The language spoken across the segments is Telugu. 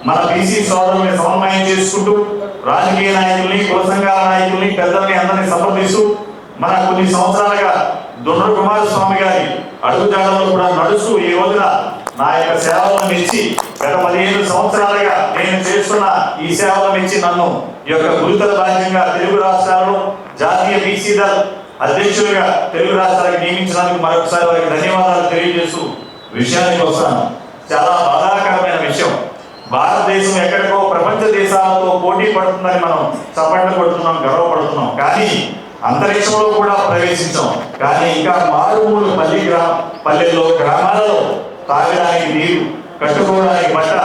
మన బీసీ సోదరుల్ని సమన్వయం చేసుకుంటూ రాజకీయ నాయకుల్ని, కుల సంఘాల నాయకుల్ని, పెద్దల్ని అందరినీ సంప్రదిస్తూ మన కొన్ని సంవత్సరాలుగా దొండ్ర కుమారస్వామి గారి అడుగుజాడల్లో కూడా నడుస్తూ ఈ రోజున నా యొక్క సేవలను మెచ్చి గత 15 సంవత్సరాలుగా నేను చేస్తున్న ఈ సేవలను మెచ్చి నన్ను ఈ యొక్క గురుతర బాధ్యంగా తెలుగు రాష్ట్రాల్లో జాతీయ బీసీ దళ్ అధ్యక్షులుగా తెలుగు రాష్ట్రాలకు నియమించడానికి మరొకసారి వారికి ధన్యవాదాలు తెలియజేస్తూ విషయానికి వస్తాను. చాలా బాధాకరమైన విషయం. భారతదేశం ఎక్కడికో ప్రపంచ దేశాలతో పోటీ పడుతుందని మనం చప్పట్లు కొడుతున్నాం, గర్వపడుతున్నాం. కానీ అంతరిక్షంలో కూడా ప్రవేశించాం. కానీ ఇంకా మారుమూలు పల్లెల్లో, గ్రామాలలో తాగడానికి నీరు, కట్టుకోవడానికి బట్ట,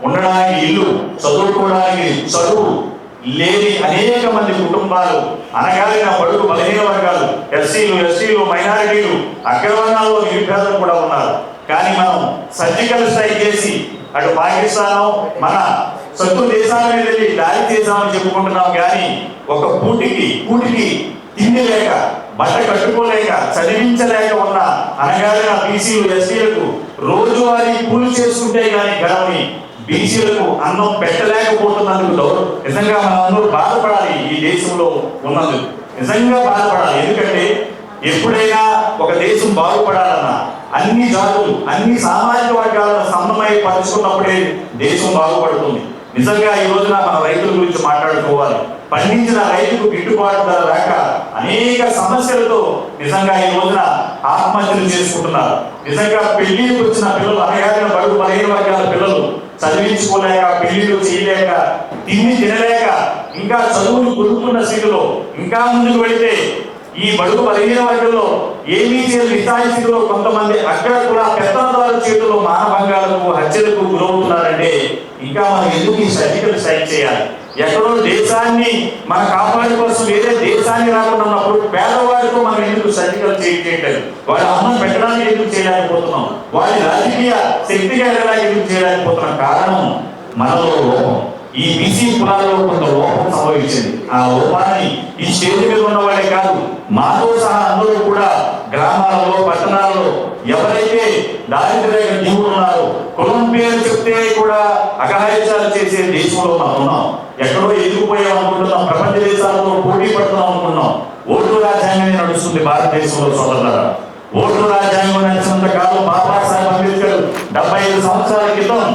ఉండడానికి ఇల్లు, చదువుకోవడానికి చదువు లేని అనేక మంది కుటుంబాలు, అనగాలిన బడుగు బలహీన వర్గాలు, ఎస్సీలు, ఎస్టీలు, మైనారిటీలు, అగ్రవర్ణాల్లో నిరుపేదలు కూడా ఉన్నారు. కానీ మనం సర్జికల్ స్ట్రైక్ చేసి అటు పాకిస్తాన్ మన శత్రు దేశాల మీద వెళ్ళి దాడి చేశామని చెప్పుకుంటున్నాం. కానీ ఒక పూటికి తిండి లేక, బట్ట కట్టుకోలేక, చదివించలేక ఉన్న అనగాలిన బీసీలు, ఎస్టీలకు రోజువారీ కూలి చేసుకుంటే కానీ గడవని బీసీలకు అన్నం పెట్టలేకపోతున్నందుకు నిజంగా మనం అందరూ బాధపడాలి. ఈ దేశంలో ఉన్నందుకు నిజంగా బాధపడాలి. ఎందుకంటే ఎప్పుడైనా ఒక దేశం బాగుపడాలన్నా అన్ని జాతులు, అన్ని సామాజిక వర్గాలను సమన్వయ పరుచుకున్నప్పుడే దేశం బాగుపడుతుంది. నిజంగా ఈ రోజున మన రైతుల గురించి మాట్లాడుకోవాలి. పండించిన రైతుకు గిట్టుబాటు ధర రాక అనేక సమస్యలతో నిజంగా ఈ రోజున ఆత్మహత్యలు చేసుకుంటున్నారు. నిజంగా పెళ్లికి వచ్చిన పిల్లలు, అనగానే బడుగు బలహీన వర్గాల పిల్లలు చదివించుకోలేక, పెళ్లిళ్ళు చేయలేక, తినలేక, ఇంకా చదువులు గురుకున్న స్థితిలో ఇంకా ముందుకు వెళితే ఈ బడుగు బలహీన వర్గంలో ఏమీ చేయని నిస్సాయ స్థితిలో కొంతమంది అక్కడ కూడా పెద్దవాళ్ళ చేతుల్లో మానభంగాలకు, హత్యలకు గురవుతున్నారంటే ఇంకా మనం ఎందుకు ఈ సర్జికల్ స్ట్రైక్ చేయాలి? ఎక్కడో దేశాన్ని మన కాపాడే కోసం వేరే దేశాన్ని రాకుండా ఉన్నప్పుడు పేదవాడితో మనం ఎందుకు సర్జికల్ చేయట్లేదు? వాళ్ళ అన్నం పెట్టడానికి ఎందుకు చేయలేకపోతున్నాం? వాళ్ళ రాజకీయ శక్తిగా ఎందుకు చేయలేకపోతున్నాం? కారణం మనలో లోపం. ఈ బీసీ కులాల్లో కొంత లోపం సంభవించింది. ఆ లోపాన్ని ఈ స్టేజ్ మీద ఉన్న వాళ్ళే కాదు, మాతో సహా అందరూ కూడా గ్రామాలలో, పట్టణాలలో ఎవరైతే దారిద్ర్య జీవులు ఉన్నారో, కులం పేరు చెప్తే కూడా అఘాయిత్యాలు చేసే దేశంలో మనం ఉన్నాం. ఎక్కడో ఎదిగిపోయాం అనుకుంటున్నాం, ప్రపంచ దేశాలతో పోటీ పడుతున్నాం అనుకున్నాం. ఓటు రాజ్యాంగమే నడుస్తుంది భారతదేశంలో సోదరులారా. ఓటు రాజ్యాంగం నడిచినంత కాలం బాబాసాహెబ్ అంబేద్కర్ 75 సంవత్సరాల క్రితం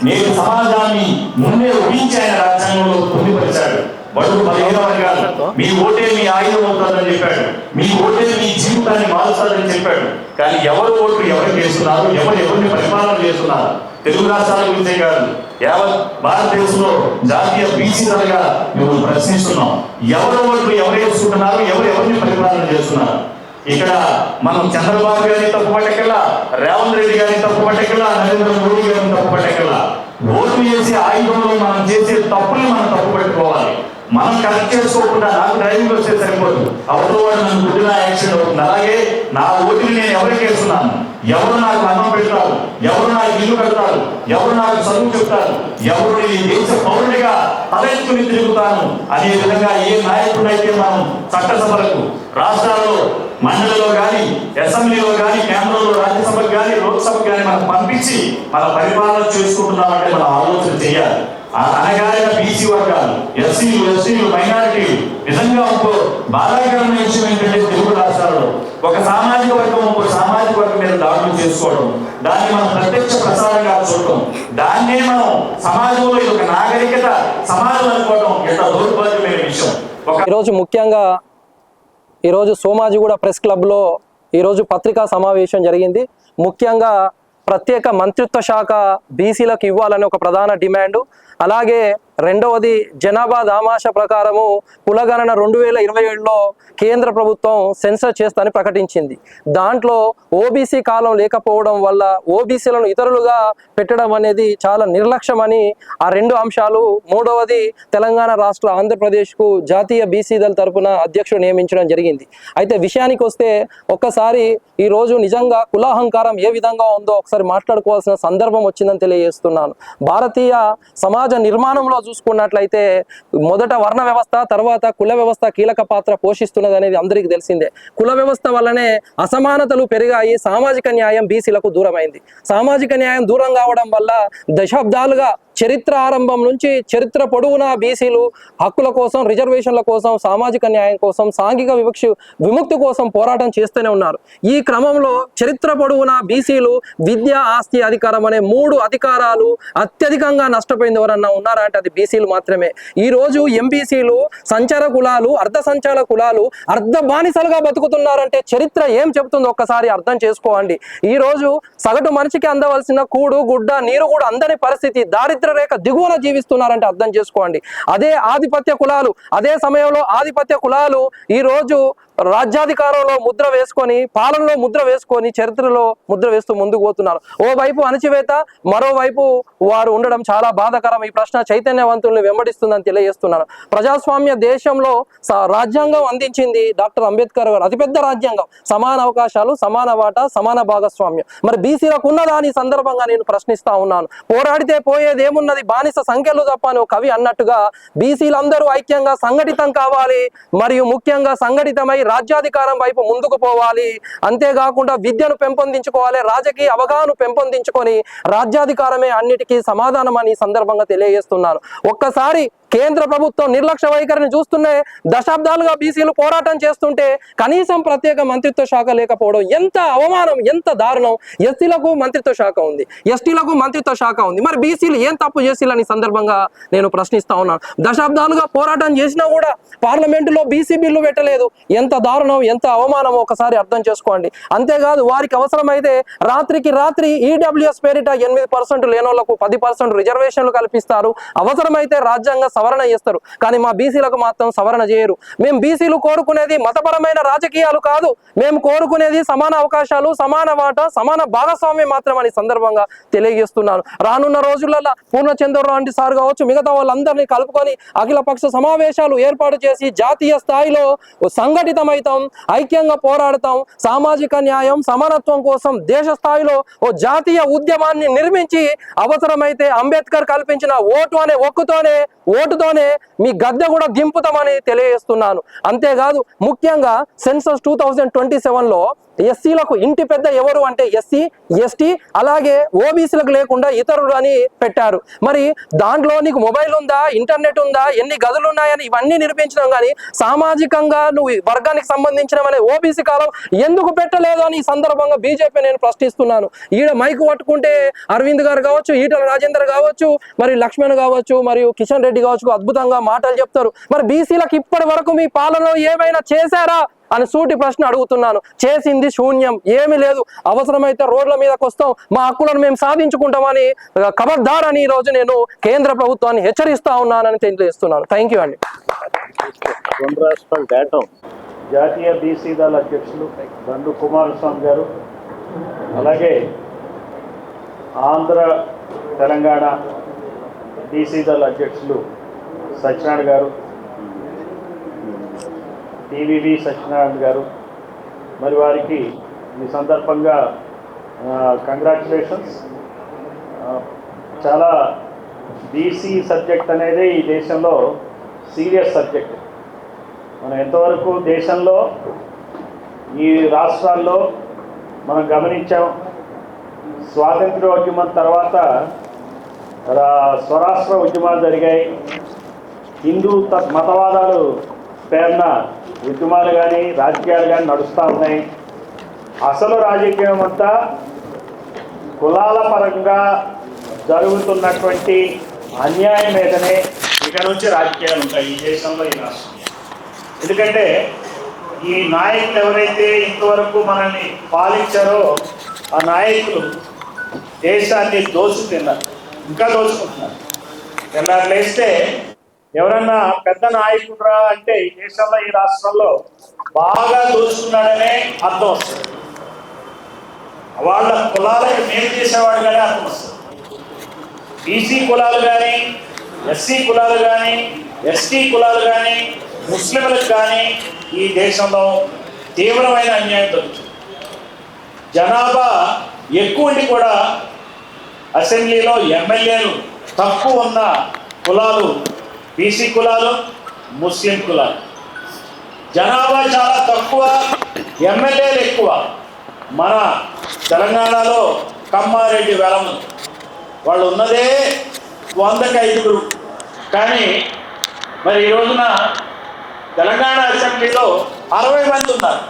నేడు సమాజాన్ని ముందే ఊహించి ఆయన రాజ్యాంగంలో పొందుపరిచాడు. బడుగు బలహీన వర్గాలు, మీ ఓటే మీ ఆయుధం అవుతుందని చెప్పాడు. మీ ఓటే మీ జీవితాన్ని మారుస్తారని చెప్పాడు. కానీ ఎవరు ఓట్లు ఎవరికి వేస్తున్నారు, ఎవరిని పరిపాలన చేస్తున్నారు? తెలుగు రాష్ట్రాల గురించే కాదు, యావత్ భారతదేశంలో జాతీయ బీసీ దళగా మేము ప్రశ్నిస్తున్నాం. ఎవరు ఓట్లు ఎవరు వేసుకుంటున్నారు, ఎవరిని పరిపాలన చేస్తున్నారు? ఇక్కడ మనం చంద్రబాబు గారిని తప్పుపట్టకల్లా, రేవంత్ రెడ్డి గారిని తప్పుపట్టకల్లా, నరేంద్ర మోడీ గారిని తప్పుపట్టకల్లా, ఓటు వేసే ఆయుధంలో మనం చేసే తప్పుల్ని మనం తప్పుపట్టుకోవాలి. మనం కరెక్ట్ చేసుకోకుండా నాకు డ్రైవింగ్ వస్తే సరిపోదు, అవతల వాడు నన్ను గుడ్డిన యాక్సిడెంట్ అవుతుంది. అలాగే నా ఓటుని నేను ఎవరికి వేస్తున్నాను, ఎవరు నాకు అన్నం పెడతారు, ఎవరు నాకు ఇల్లు కడతారు, ఎవరు నాకు చదువు చెప్తారు, ఎవరు ఈ దేశ పౌరుడిగా తలెత్తుకుని తిరుగుతాను అనే విధంగా ఏ నాయకుడైతే మనం చట్టసభలకు, రాష్ట్రాల్లో, మండలిలో కానీ, అసెంబ్లీలో కానీ, కేంద్రంలో, రాజ్యసభకు కానీ, లోక్సభకు కానీ మనం పంపించి మన పరిపాలన చేసుకుంటున్నామంటే మనం ఆలోచన చేయాలి. అనగానే బీసీ వర్గాలు, ఎస్సీలు, ఎస్టీలు, మైనారిటీలు నిజంగా ఇంకో బాధాకరమైన విషయం ఏంటంటే తెలుగు రాష్ట్రాల్లో ఒక సామాజిక వర్గం ఇంకో సామాజిక వర్గం మీద దాడులు చేసుకోవడం, దాన్ని మనం ప్రత్యక్ష ప్రసారంగా చూడటం, దాన్నే మనం సమాజంలో ఇది ఒక నాగరికత సమాజం అనుకోవడం ఎంత దౌర్భాగ్యమైన విషయం. ఈరోజు ముఖ్యంగా ఈరోజు సోమాజిగూడ ప్రెస్ క్లబ్లో ఈరోజు పత్రికా సమావేశం జరిగింది. ముఖ్యంగా ప్రత్యేక మంత్రిత్వ శాఖ బీసీలకు ఇవ్వాలని ఒక ప్రధాన డిమాండు. అలాగే రెండవది జనాభా దామాష ప్రకారము కులగణన 2027లో కేంద్ర ప్రభుత్వం సెన్సర్ చేస్తానని ప్రకటించింది. దాంట్లో ఓబీసీ కాలం లేకపోవడం వల్ల ఓబీసీలను ఇతరులుగా పెట్టడం అనేది చాలా నిర్లక్ష్యమని ఆ రెండు అంశాలు. మూడవది తెలంగాణ రాష్ట్ర, ఆంధ్రప్రదేశ్కు జాతీయ బీసీ దళ తరపున అధ్యక్షుడు నియమించడం జరిగింది. అయితే విషయానికి వస్తే ఒక్కసారి ఈరోజు నిజంగా కులాహంకారం ఏ విధంగా ఉందో ఒకసారి మాట్లాడుకోవాల్సిన సందర్భం వచ్చిందని తెలియజేస్తున్నాను. భారతీయ సమాజ నిర్మాణంలో చూసుకున్నట్లయితే మొదట వర్ణ వ్యవస్థ, తర్వాత కుల వ్యవస్థ కీలక పాత్ర పోషిస్తున్నది అనేది అందరికీ తెలిసిందే. కుల వ్యవస్థ వల్లనే అసమానతలు పెరిగాయి, సామాజిక న్యాయం బీసీలకు దూరమైంది. సామాజిక న్యాయం దూరం కావడం వల్ల దశాబ్దాలుగా చరిత్ర ఆరంభం నుంచి చరిత్ర పొడవునా బీసీలు హక్కుల కోసం, రిజర్వేషన్ల కోసం, సామాజిక న్యాయం కోసం, సాంఘిక విముక్తి కోసం పోరాటం చేస్తూనే ఉన్నారు. ఈ క్రమంలో చరిత్ర పొడవునా బీసీలు విద్య, ఆస్తి, అధికారం అనే 3 అధికారాలు అత్యధికంగా నష్టపోయింది ఎవరన్నా ఉన్నారా అంటే అది బీసీలు మాత్రమే. ఈ రోజు ఎంబీసీలు సంచార కులాలు, అర్ధ సంచార కులాలు అర్ధ బానిసలుగా బతుకుతున్నారంటే చరిత్ర ఏం చెబుతుందో ఒక్కసారి అర్థం చేసుకోండి. ఈ రోజు సగటు మనిషికి అందవలసిన కూడు, గుడ్డ, నీరు కూడా అందని పరిస్థితి, దారిద్ర రేఖ దిగువన జీవిస్తున్నారంటే అర్థం చేసుకోండి. అదే ఆధిపత్య కులాలు, అదే సమయంలో ఆధిపత్య కులాలు ఈ రోజు రాజ్యాధికారంలో ముద్ర వేసుకొని, పాలనలో ముద్ర వేసుకొని, చరిత్రలో ముద్ర వేస్తూ ముందుకు పోతున్నారు. ఓవైపు అణచివేత, మరోవైపు వారు ఉండడం చాలా బాధాకరం. ఈ ప్రశ్న చైతన్యవంతుల్ని వెంబడిస్తుందని తెలియజేస్తున్నాను. ప్రజాస్వామ్య దేశంలో రాజ్యాంగం అందించింది డాక్టర్ అంబేద్కర్ గారు, అతిపెద్ద రాజ్యాంగం. సమాన అవకాశాలు, సమాన వాటా, సమాన భాగస్వామ్యం. మరి బీసీలకు ఉన్నదా అని సందర్భంగా నేను ప్రశ్నిస్తా ఉన్నాను. పోరాడితే పోయేది ఏమున్నది, బానిస సంఖ్యలు తప్ప అని కవి అన్నట్టుగా బీసీలందరూ ఐక్యంగా సంఘటితం కావాలి, మరియు ముఖ్యంగా సంఘటితమై రాజ్యాధికారం వైపు ముందుకు పోవాలి. అంతేకాకుండా విద్యను పెంపొందించుకోవాలి, రాజకీయ అవగాహన పెంపొందించుకొని రాజ్యాధికారమే అన్నిటికీ సమాధానం అని సందర్భంగా తెలియజేస్తున్నాను. ఒక్కసారి కేంద్ర ప్రభుత్వం నిర్లక్ష్య వైఖరిని చూస్తూనే దశాబ్దాలుగా బీసీలు పోరాటం చేస్తుంటే కనీసం ప్రత్యేక మంత్రిత్వ శాఖ లేకపోవడం ఎంత అవమానం, ఎంత దారుణం. ఎస్సీలకు మంత్రిత్వ శాఖ ఉంది, ఎస్టీలకు మంత్రిత్వ శాఖ ఉంది, మరి బీసీలు ఏం తప్పు చేసిలని సందర్భంగా నేను ప్రశ్నిస్తా ఉన్నాను. దశాబ్దాలుగా పోరాటం చేసినా కూడా పార్లమెంటులో బీసీ బిల్లు పెట్టలేదు. ఎంత దారుణం, ఎంత అవమానం ఒకసారి అర్థం చేసుకోండి. అంతేకాదు వారికి అవసరమైతే రాత్రికి రాత్రి ఈడబ్ల్యూఎస్ పేరిట 8% లేనోళ్లకు 10% రిజర్వేషన్లు కల్పిస్తారు. అవసరమైతే రాజ్యాంగ సవరణ చేస్తారు. కానీ మా బీసీలకు మాత్రం సవరణ చేయరు. మేము బీసీలు కోరుకునేది మతపరమైన రాజకీయాలు కాదు, మేము కోరుకునేది సమాన అవకాశాలు, సమాన వాటా, సమాన భాగస్వామ్యం మాత్రమని సందర్భంగా తెలియజేస్తున్నాను. రానున్న రోజులలో పూర్ణచంద్రరావు లాంటి సార్ కావచ్చు, మిగతా వాళ్ళందరినీ కలుపుకొని అఖిలపక్ష సమావేశాలు ఏర్పాటు చేసి జాతీయ స్థాయిలో సంఘటితమైతాం, ఐక్యంగా పోరాడతాం. సామాజిక న్యాయం, సమానత్వం కోసం దేశ స్థాయిలో ఓ జాతీయ ఉద్యమాన్ని నిర్మించి అవసరమైతే అంబేద్కర్ కల్పించిన ఓటుతోనే మీ గద్దె కూడా దింపుతామని తెలియజేస్తున్నాను. అంతేకాదు ముఖ్యంగా సెన్సస్ 2027లో ఎస్సీలకు ఇంటి పెద్ద ఎవరు అంటే ఎస్సీ, ఎస్టీ, అలాగే ఓబీసీలకు లేకుండా ఇతరులు అని పెట్టారు. మరి దాంట్లో నీకు మొబైల్ ఉందా, ఇంటర్నెట్ ఉందా, ఎన్ని గదులు ఉన్నాయని ఇవన్నీ నిరూపించడం, కానీ సామాజికంగా నువ్వు వర్గానికి సంబంధించిన ఓబీసీ కాలం ఎందుకు పెట్టలేదు అని ఈ సందర్భంగా బీజేపీ నేను ప్రశ్నిస్తున్నాను. ఈడ మైకు పట్టుకుంటే అరవింద్ గారు కావచ్చు, ఈటల రాజేందర్ కావచ్చు, మరి లక్ష్మణ్ కావచ్చు, మరియు కిషన్ రెడ్డి కావచ్చు అద్భుతంగా మాటలు చెప్తారు. మరి బీసీలకు ఇప్పటి వరకు మీ పాలనలో ఏమైనా చేశారా అని సూటి ప్రశ్న అడుగుతున్నాను. చేసింది శూన్యం, ఏమీ లేదు. అవసరమైతే రోడ్ల మీదకి వస్తాం, మా హక్కులను మేము సాధించుకుంటామని ఖబర్దార్ అని ఈరోజు నేను కేంద్ర ప్రభుత్వాన్ని హెచ్చరిస్తా ఉన్నానని తెలియజేస్తున్నాను. థ్యాంక్ యూ అండి. జాతీయ బీసీ దళ అధ్యక్షులు దండు కుమారస్వామి గారు, అలాగే ఆంధ్ర తెలంగాణ బీసీ దళ అధ్యక్షులు సత్యనారాయణ గారు, టీవీవి సత్యనారాయణ గారు, మరి వారికి ఈ సందర్భంగా కంగ్రాచులేషన్స్. చాలా బీసీ సబ్జెక్ట్ అనేది ఈ దేశంలో సీరియస్ సబ్జెక్ట్. మనం ఎంతవరకు దేశంలో ఈ రాష్ట్రాల్లో మనం గమనించాం, స్వాతంత్ర్యోద్యమం తర్వాత స్వరాష్ట్ర ఉద్యమాలు జరిగాయి, హిందూ మతవాదాలు పేరున ఉద్యమాలు కానీ రాజకీయాలు కానీ నడుస్తూ ఉన్నాయి. అసలు రాజకీయం అంతా కులాల పరంగా జరుగుతున్నటువంటి అన్యాయం మీదనే ఇక నుంచి రాజకీయాలు ఉంటాయి ఈ దేశంలో, ఈ రాష్ట్రంలో. ఎందుకంటే ఈ నాయకులు ఎవరైతే ఇంతవరకు మనల్ని పాలించారో ఆ నాయకులు దేశాన్ని దోచుకున్నారు, ఇంకా దోచుకుంటున్నారు. తెల్లారు లేస్తే ఎవరన్నా పెద్ద నాయకుడురా అంటే ఈ దేశంలో, ఈ రాష్ట్రంలో బాగా దోచుకున్నాడనే అర్థం వస్తుంది. వాళ్ళ కులాలకు మేలు చేసేవాడు కానీ అర్థం వస్తుంది. బీసీ కులాలు కానీ, ఎస్సీ కులాలు కానీ, ఎస్టీ కులాలు కానీ, ముస్లింలకు కానీ ఈ దేశంలో తీవ్రమైన అన్యాయం జరుగుతుంది. జనాభా ఎక్కువ ఉండి కూడా అసెంబ్లీలో ఎమ్మెల్యేలు తక్కువ ఉన్న కులాలు బీసీ కులాలు, ముస్లిం కులాలు. జనాభా చాలా తక్కువ, ఎమ్మెల్యేలు ఎక్కువ. మన తెలంగాణలో కమ్మారెడ్డి వెలము వాళ్ళు ఉన్నదే 100కి 5. కానీ మరి ఈ రోజున తెలంగాణ అసెంబ్లీలో 60 మంది ఉన్నారు.